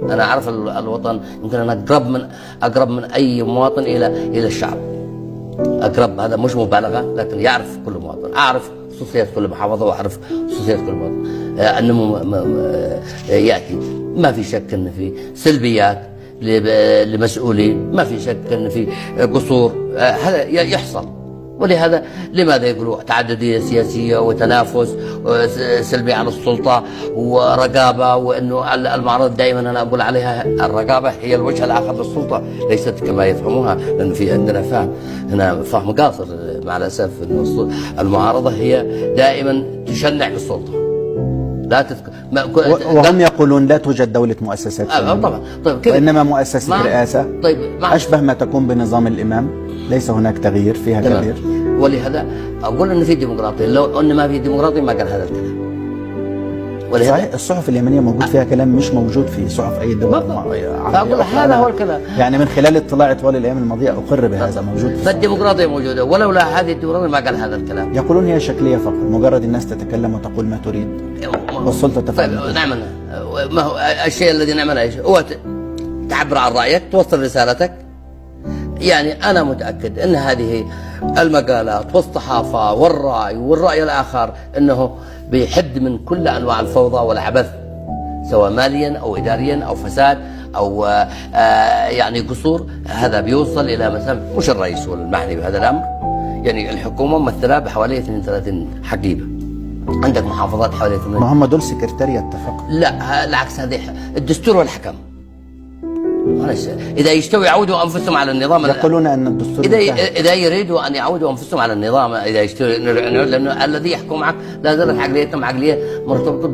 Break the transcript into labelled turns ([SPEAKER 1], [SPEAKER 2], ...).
[SPEAKER 1] انا اعرف الوطن، يمكن انا اقرب من اي مواطن الى الشعب. اقرب، هذا مش مبالغه، لكن يعرف كل مواطن، اعرف خصوصيات كل محافظه واعرف خصوصيات كل مواطن. انه ياتي، ما في شك ان في سلبيات لمسؤولين، ما في شك ان في قصور، هذا يحصل. ولهذا لماذا يقولوا تعدديه سياسيه وتنافس سلبي على السلطه ورقابه، وانه المعارضه دائما انا اقول عليها الرقابه هي الوجه الاخر للسلطه، ليست كما يفهموها، لان في عندنا فهم هنا فهم قاصر مع الاسف، انه المعارضه هي دائما تشنع بالسلطه. لا تذكر
[SPEAKER 2] وهم يقولون لا توجد دولة مؤسسات
[SPEAKER 1] طبعا. طيب كيف؟
[SPEAKER 2] وإنما مؤسسة رئاسة.
[SPEAKER 1] طيب
[SPEAKER 2] أشبه ما تكون بنظام الإمام، ليس هناك تغيير فيها كبير.
[SPEAKER 1] ولهذا أقول أن في ديمقراطية، لو أن ما في ديمقراطية ما قال هذا الكلام.
[SPEAKER 2] صحيح، الصحف اليمنية موجود فيها كلام مش موجود في صحف أي دولة.
[SPEAKER 1] فأقول هذا هو الكلام.
[SPEAKER 2] يعني من خلال اطلاعي طوال الأيام الماضية أقر بهذا موجود.
[SPEAKER 1] فالديمقراطية موجودة، ولولا هذه الديمقراطية ما قال هذا الكلام.
[SPEAKER 2] يقولون هي شكلية فقط، مجرد الناس تتكلم وتقول ما تريد والسلطة تفعل.
[SPEAKER 1] طيب نعمل، ما هو الشيء الذي نعمله ايش؟ هو تعبر عن رأيك، توصل رسالتك. يعني أنا متأكد أن هذه المقالات والصحافة والرأي الآخر أنه بيحد من كل أنواع الفوضى والعبث، سواء ماليا أو إداريا أو فساد أو يعني قصور. هذا بيوصل إلى مثلا مش الرئيس هو المعني بهذا الأمر، يعني الحكومة ممثلة بحوالي 32 حقيبة، عندك محافظات حوالي 8.
[SPEAKER 2] ما هم دول سكرتارية اتفق.
[SPEAKER 1] لا العكس، هذه الدستور والحكم. إذا يشتوا يعودوا أنفسهم على النظام،
[SPEAKER 2] يقولون أن الدستور
[SPEAKER 1] إذا يريدوا أن يعودوا أنفسهم على النظام، إذا يشتوا، لأنه الذي يحكم معك لا زالت عقليتهم عقلية مرتبطة